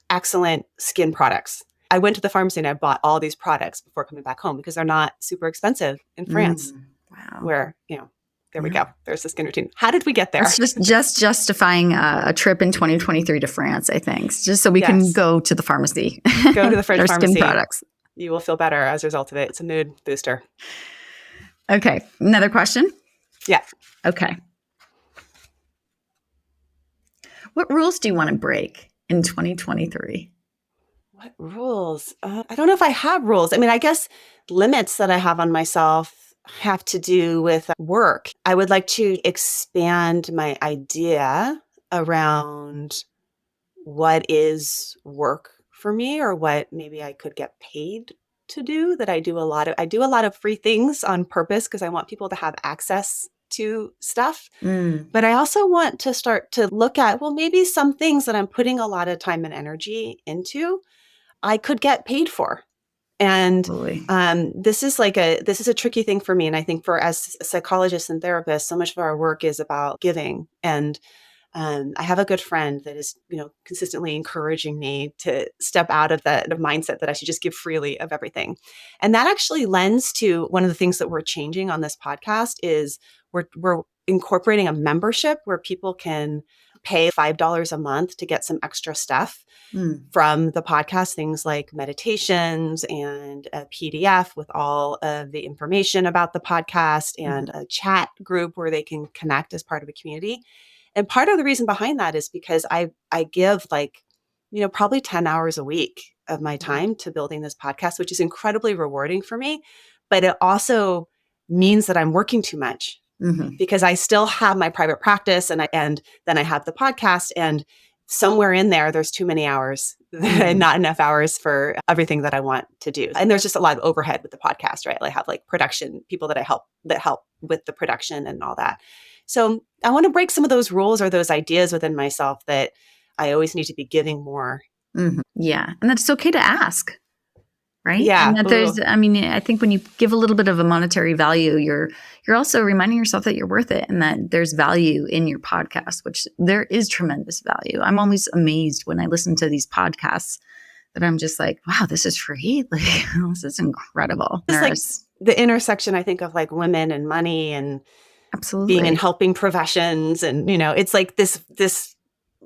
excellent skin products. I went to the pharmacy and I bought all these products before coming back home because they're not super expensive in France, Wow. where, there we go. There's the skin routine. How did we get there? That's just justifying a trip in 2023 to France, I think, just so we can go to the pharmacy. Go to the French pharmacy. Skin products. You will feel better as a result of it. It's a mood booster. Okay. Another question? Yeah. Okay. What rules do you want to break in 2023? What rules? I don't know if I have rules. I mean, I guess limits that I have on myself have to do with work. I would like to expand my idea around what is work for me, or what maybe I could get paid to do. That I do a lot of free things on purpose because I want people to have access to stuff. But I also want to start to look at, well, maybe some things that I'm putting a lot of time and energy into, I could get paid for. And this is a tricky thing for me. And I think as psychologists and therapists, so much of our work is about giving. And I have a good friend that is, consistently encouraging me to step out of the mindset that I should just give freely of everything. And that actually lends to one of the things that we're changing on this podcast is we're incorporating a membership where people can pay $5 a month to get some extra stuff from the podcast, things like meditations and a PDF with all of the information about the podcast and a chat group where they can connect as part of a community. And part of the reason behind that is because I give probably 10 hours a week of my time to building this podcast, which is incredibly rewarding for me. But it also means that I'm working too much because I still have my private practice and then I have the podcast, and somewhere in there's too many hours and not enough hours for everything that I want to do. And there's just a lot of overhead with the podcast, right? I have production people that help with the production and all that. So I want to break some of those rules or those ideas within myself that I always need to be giving more. Yeah. And that's okay to ask, right? Yeah. And that I think when you give a little bit of a monetary value, you're also reminding yourself that you're worth it and that there's value in your podcast, which there is tremendous value. I'm always amazed when I listen to these podcasts that I'm just like, wow, this is free. This is incredible. It's the intersection, I think, of women and money and absolutely being in helping professions. And, it's like this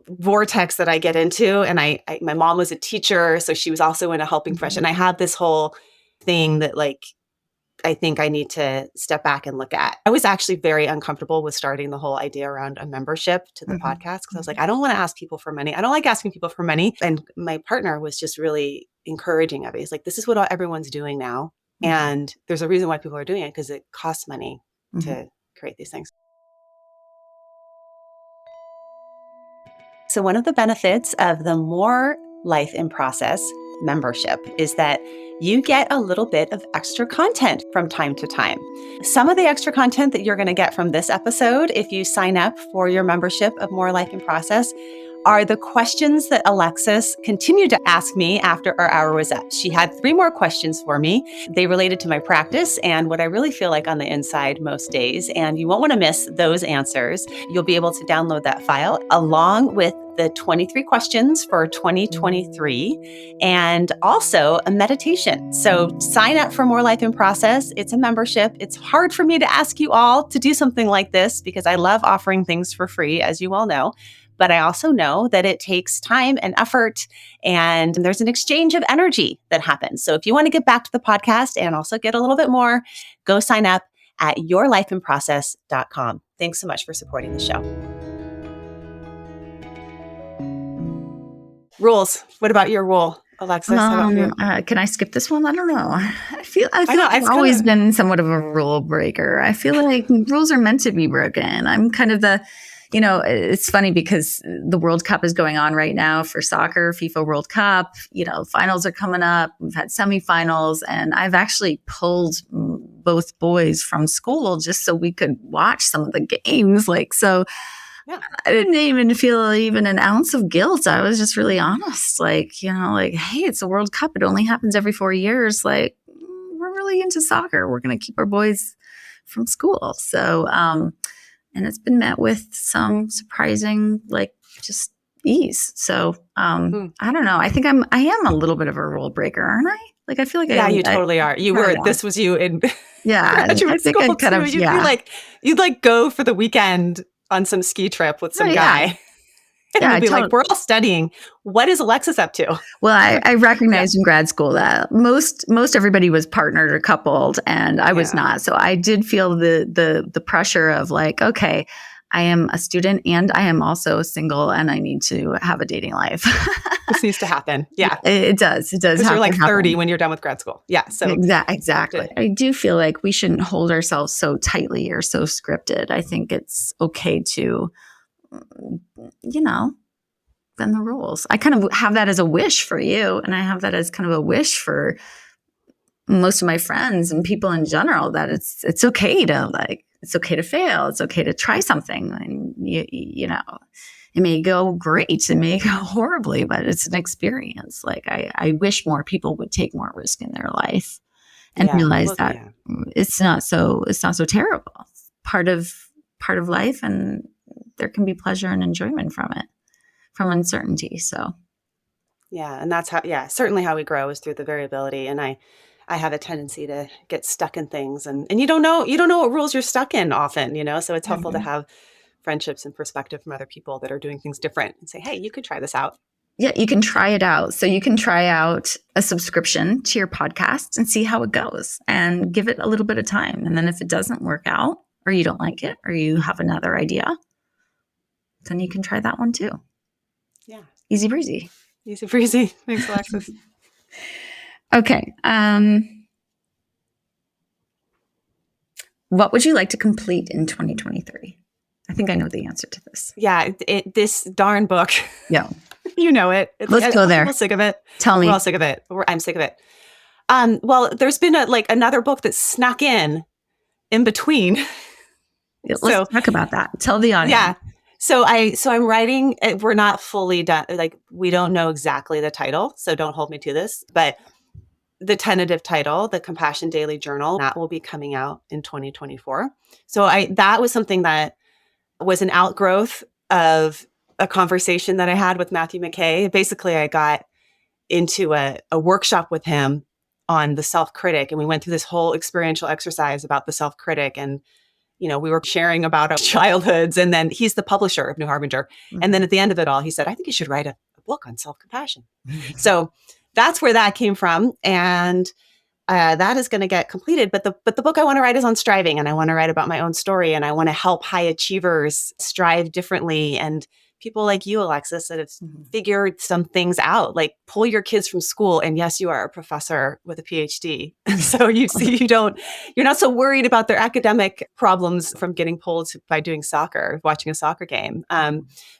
vortex that I get into. And my mom was a teacher, so she was also in a helping profession. I have this whole thing that I think I need to step back and look at. I was actually very uncomfortable with starting the whole idea around a membership to the podcast because I was like, I don't want to ask people for money. I don't like asking people for money. And my partner was just really encouraging of it. He's like, this is what everyone's doing now. And there's a reason why people are doing it, because it costs money to create these things. So one of the benefits of the More Life in Process membership is that you get a little bit of extra content from time to time. Some of the extra content that you're going to get from this episode, if you sign up for your membership of More Life in Process, are the questions that Alexis continued to ask me after our hour was up. She had 3 more questions for me. They related to my practice and what I really feel like on the inside most days. And you won't want to miss those answers. You'll be able to download that file along with the 23 questions for 2023 and also a meditation. So sign up for More Life in Process. It's a membership. It's hard for me to ask you all to do something like this because I love offering things for free, as you all know. But I also know that it takes time and effort, and there's an exchange of energy that happens. So if you want to get back to the podcast and also get a little bit more, go sign up at yourlifeinprocess.com. Thanks so much for supporting the show. Rules. What about your rule, Alexis? How about you? Can I skip this one? I don't know. I feel like I've always been somewhat of a rule breaker. I feel like rules are meant to be broken. I'm kind of it's funny because the World Cup is going on right now for soccer, FIFA World Cup. Finals are coming up. We've had semifinals, and I've actually pulled both boys from school just so we could watch some of the games. So Yeah. I didn't even feel even an ounce of guilt. I was just really honest. Like, like, hey, it's a World Cup. It only happens every 4 years. Like, we're really into soccer. We're going to keep our boys from school. So, and it's been met with some surprising, like, just ease. So, Hmm. I don't know. I think I am a little bit of a rule breaker, aren't I? Like, I feel like Yeah, you totally are. You oh, were, yeah. this was you in Yeah. I graduate think I school kind too. of, You'd be yeah. like, you'd like go for the weekend on some ski trip with Oh, some yeah. guy. And Yeah. you'd I be like, totally. we're all studying. What is Alexis up to? Well, I Yeah. recognized in grad school that most everybody was partnered or coupled, and I was Yeah. not. So I did feel the pressure of like, okay, I am a student and I am also single, and I need to have a dating life. This needs to happen. Yeah. It does. It does Because you're have to like 30 happen. when you're done with grad school. Yeah. So you have Exactly. to, I do feel like we shouldn't hold ourselves so tightly or so scripted. I think it's okay to, you know, bend the rules. I kind of have that as a wish for you, and I have that as kind of a wish for most of my friends and people in general, that it's okay to, like, it's okay to fail. It's okay to try something. And it may go great. It may go horribly, but it's an experience. Like, I wish more people would take more risk in their life and yeah. realize Well, that yeah. it's not so terrible. It's part of life, and there can be pleasure and enjoyment from it, from uncertainty. So Yeah. And that's how, yeah, certainly how we grow is through the variability. And I have a tendency to get stuck in things and you don't know what rules you're stuck in often, so it's helpful to mhm. have friendships and perspective from other people that are doing things different and say, hey, you could try this out. Yeah, you can try it out. So you can try out a subscription to your podcast and see how it goes and give it a little bit of time. And then if it doesn't work out, or you don't like it, or you have another idea, then you can try that one too. Yeah. Easy breezy. Easy breezy. Thanks, Alexis. Okay. What would you like to complete in 2023? I think I know the answer to this. Yeah. This darn book, Yeah. you know it. It's Let's like, go aren't there. people sick of it? Tell We're me. all sick of it. I'm sick of it. Well, there's been another book that snuck in between. Let's So talk about that. Tell the yeah. audience. So I'm writing, we're not fully done. Like, we don't know exactly the title, so don't hold me to this, but the tentative title, the Compassion Daily Journal, that will be coming out in 2024. So that was something that was an outgrowth of a conversation that I had with Matthew McKay. Basically, I got into a workshop with him on the self-critic, and we went through this whole experiential exercise about the self-critic, and we were sharing about our childhoods, and then he's the publisher of New Harbinger. And then at the end of it all, he said, I think you should write a book on self-compassion. So that's where that came from. And that is going to get completed. But the book I want to write is on striving, and I want to write about my own story, and I want to help high achievers strive differently, and people like you, Alexis, that have figured some things out, like pull your kids from school. And yes, you are a professor with a PhD. So you're not so worried about their academic problems from getting pulled by doing soccer, watching a soccer game.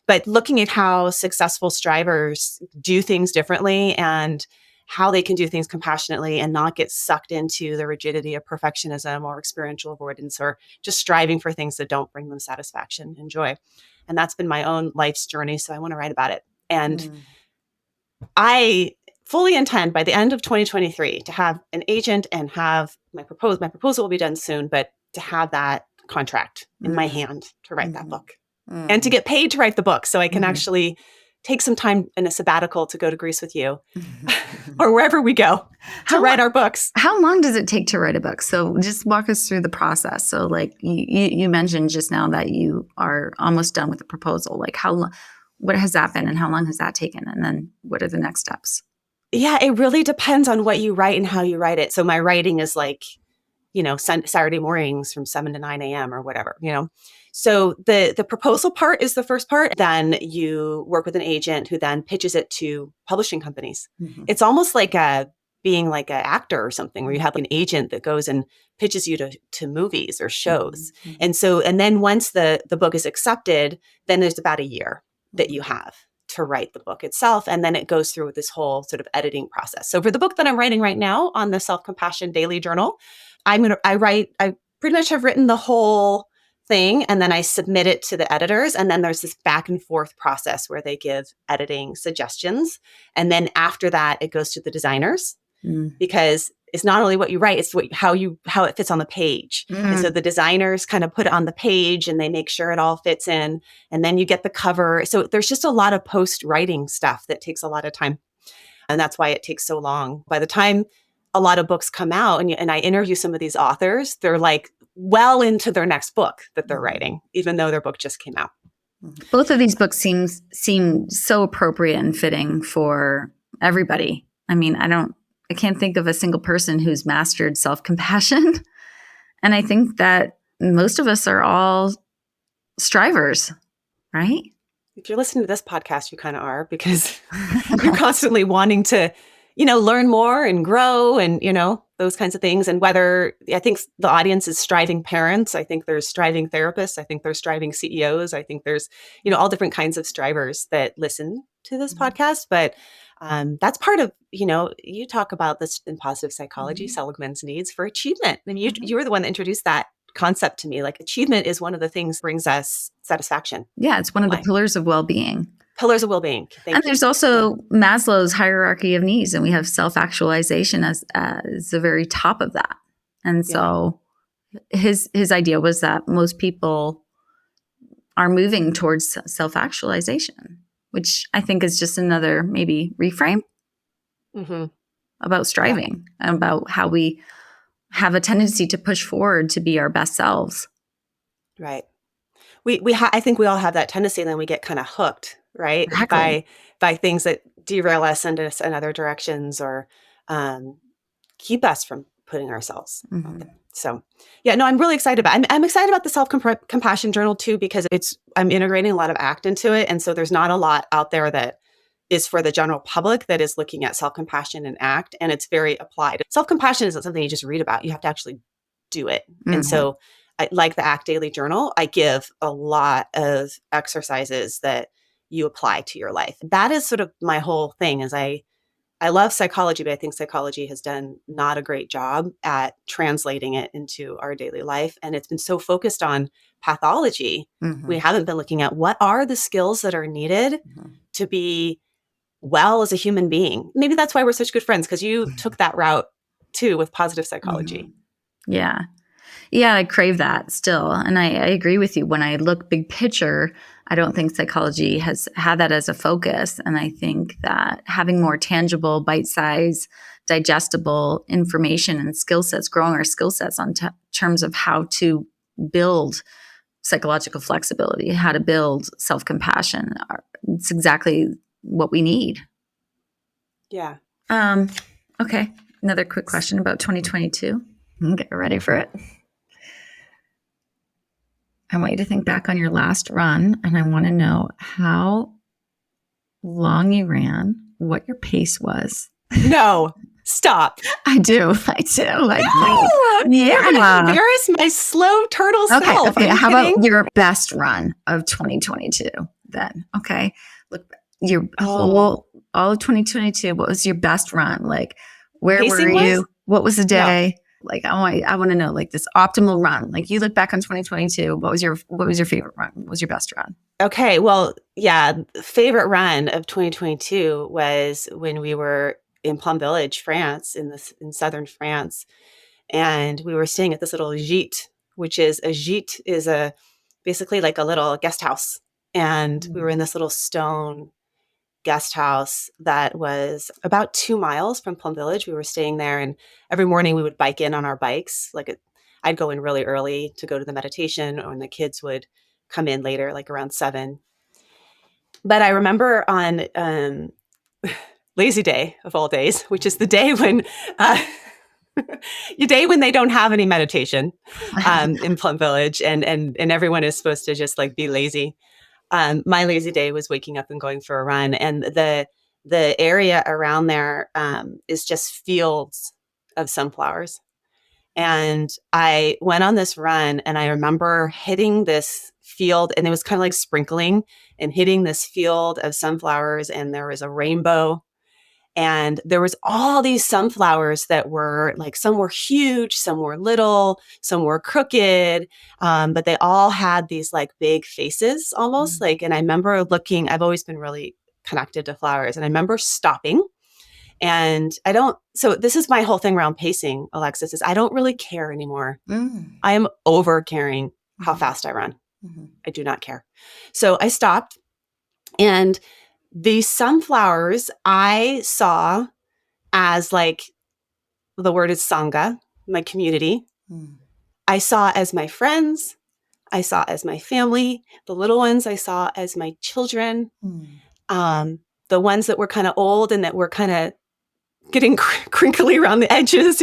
But looking at how successful strivers do things differently and how they can do things compassionately and not get sucked into the rigidity of perfectionism or experiential avoidance or just striving for things that don't bring them satisfaction and joy. And that's been my own life's journey. So I want to write about it. And I fully intend by the end of 2023 to have an agent and have my proposal will be done soon, but to have that contract in my hand to write that book and to get paid to write the book. So I can actually take some time in a sabbatical to go to Greece with you or wherever we go to write our books. How long does it take to write a book? So just walk us through the process. So like you mentioned just now that you are almost done with the proposal. Like what has that been and how long has that taken? And then what are the next steps? Yeah, it really depends on what you write and how you write it. So my writing is like, Saturday mornings from 7 to 9 a.m. or whatever, So the proposal part is the first part. Then you work with an agent who then pitches it to publishing companies. It's almost like being like an actor or something where you have an agent that goes and pitches you to movies or shows. And then once the book is accepted, then there's about a year that you have to write the book itself. And then it goes through this whole sort of editing process. So for the book that I'm writing right now on the Self-Compassion Daily Journal, I pretty much have written the whole thing, and then I submit it to the editors, and then there's this back and forth process where they give editing suggestions, and then after that it goes to the designers, because it's not only what you write, it's how it fits on the page. And so the designers kind of put it on the page and they make sure it all fits in, and then you get the cover. So there's just a lot of post writing stuff that takes a lot of time, and that's why it takes so long. By the time a lot of books come out and I interview some of these authors, they're like well into their next book that they're writing, even though their book just came out. Both of these books seem so appropriate and fitting for everybody. I mean, I can't think of a single person who's mastered self-compassion. And I think that most of us are all strivers, right? If you're listening to this podcast, you kind of are, because you're constantly wanting to, learn more and grow and, those kinds of things. And whether I think the audience is striving parents, I think there's striving therapists, I think there's striving CEOs, I think there's, all different kinds of strivers that listen to this podcast. But that's part of, you talk about this in positive psychology, Seligman's needs for achievement. And you were the one that introduced that concept to me. Like, achievement is one of the things that brings us satisfaction. Yeah, it's one of the pillars of well-being. Pillars of well-being. And there's also Maslow's hierarchy of needs, and we have self-actualization as the very top of that. And so his idea was that most people are moving towards self-actualization, which I think is just another maybe reframe about striving and about how we have a tendency to push forward to be our best selves. Right. I think we all have that tendency, and then we get kind of hooked, right? Exactly. By things that derail us, send us in other directions, or keep us from putting ourselves out there. So, I'm really excited about it. I'm excited about the self-compassion journal too, because I'm integrating a lot of ACT into it. And so there's not a lot out there that is for the general public that is looking at self-compassion and ACT, and it's very applied. Self-compassion isn't something you just read about. You have to actually do it. And so like the ACT Daily Journal, I give a lot of exercises that you apply to your life. That is sort of my whole thing. Is I love psychology, but I think psychology has done not a great job at translating it into our daily life. And it's been so focused on pathology. We haven't been looking at what are the skills that are needed to be well as a human being. Maybe that's why we're such good friends, because you took that route too with positive psychology. Yeah. Yeah, I crave that still. And I agree with you. When I look big picture, I don't think psychology has had that as a focus. And I think that having more tangible, bite-sized, digestible information and skill sets, growing our skill sets on terms of how to build psychological flexibility, how to build self-compassion, it's exactly what we need. Yeah. Okay. Another quick question about 2022. Get ready for it. I want you to think back on your last run, and I want to know how long you ran, what your pace was. No, stop. I do. No, yeah. You're gonna embarrass my slow turtle self. Okay. How about your best run of 2022 then? Okay. Look, your all of 2022, what was your best run? Like, where Pacing were you? was? What was the day? No. Like, I want to know, like, this optimal run. Like, you look back on 2022, what was your favorite run? What was your best run? Okay. Well, favorite run of 2022 was when we were in Plum Village, France, in southern France. And we were staying at this little gîte, which is basically like a little guest house. And we were in this little stone guest house that was about 2 miles from Plum Village. We were staying there, and every morning we would bike in on our bikes. I'd go in really early to go to the meditation, and the kids would come in later, like around 7. But I remember on Lazy Day of all days, which is the day when when they don't have any meditation in Plum Village, and everyone is supposed to just like be lazy. My lazy day was waking up and going for a run, and the area around there is just fields of sunflowers. And I went on this run, and I remember hitting this field, and it was kind of like sprinkling, and hitting this field of sunflowers, and there was a rainbow. And there was all these sunflowers that were like, some were huge, some were little, some were crooked, but they all had these like big faces almost like, and I remember looking, I've always been really connected to flowers. And I remember stopping and so this is my whole thing around pacing, Alexis, is I don't really care anymore. Mm. I am over caring how Mhm. fast I run. Mm-hmm. I do not care. So I stopped, and these sunflowers I saw as like, the word is Sangha, my community. Mm. I saw as my friends. I saw as my family. The little ones I saw as my children. Mm. The ones that were kind of old and that were kind of getting crinkly around the edges,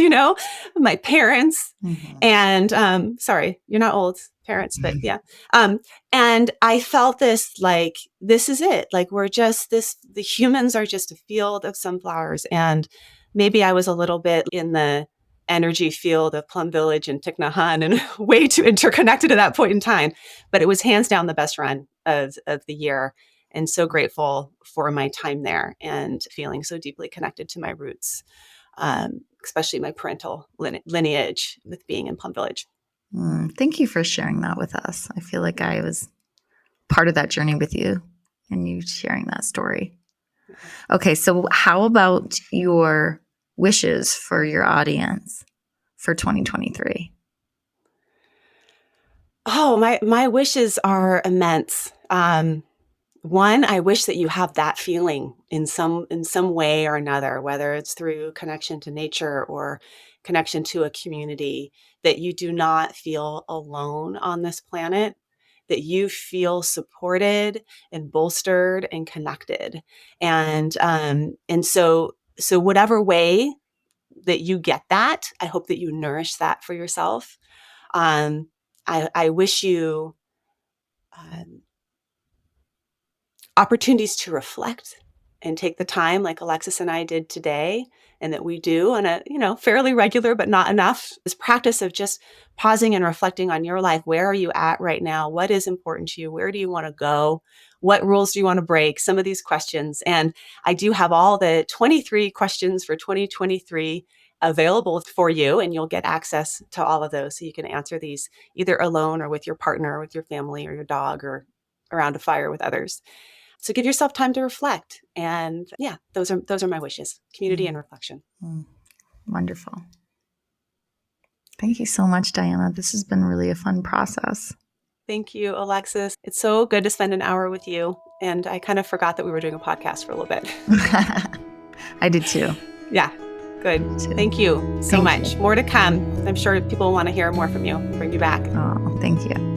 my parents. Mm-hmm. And sorry, you're not old parents, but yeah. And I felt this like, this is it. Like, the humans are just a field of sunflowers. And maybe I was a little bit in the energy field of Plum Village and Thich Nhat Hanh and way too interconnected at that point in time. But it was hands down the best run of the year. And so grateful for my time there and feeling so deeply connected to my roots, especially my parental lineage with being in Plum Village. Thank you for sharing that with us. I feel like I was part of that journey with you and you sharing that story. Okay, so how about your wishes for your audience for 2023? Oh, my wishes are immense. One, I wish that you have that feeling in some way or another, whether it's through connection to nature or connection to a community, that you do not feel alone on this planet, that you feel supported and bolstered and connected. And so whatever way that you get that, I hope that you nourish that for yourself. I wish you um, opportunities to reflect and take the time like Alexis and I did today, and that we do on a, fairly regular, but not enough. This practice of just pausing and reflecting on your life. Where are you at right now? What is important to you? Where do you want to go? What rules do you want to break? Some of these questions. And I do have all the 23 questions for 2023 available for you, and you'll get access to all of those. So you can answer these either alone or with your partner, or with your family or your dog, or around a fire with others. So give yourself time to reflect. And yeah, those are my wishes, community and reflection. Wonderful. Thank you so much, Diana. This has been really a fun process. Thank you, Alexis. It's so good to spend an hour with you. And I kind of forgot that we were doing a podcast for a little bit. I did too. Yeah, good. Thank you so much. You. More to come. I'm sure people want to hear more from you. Bring you back. Oh, thank you.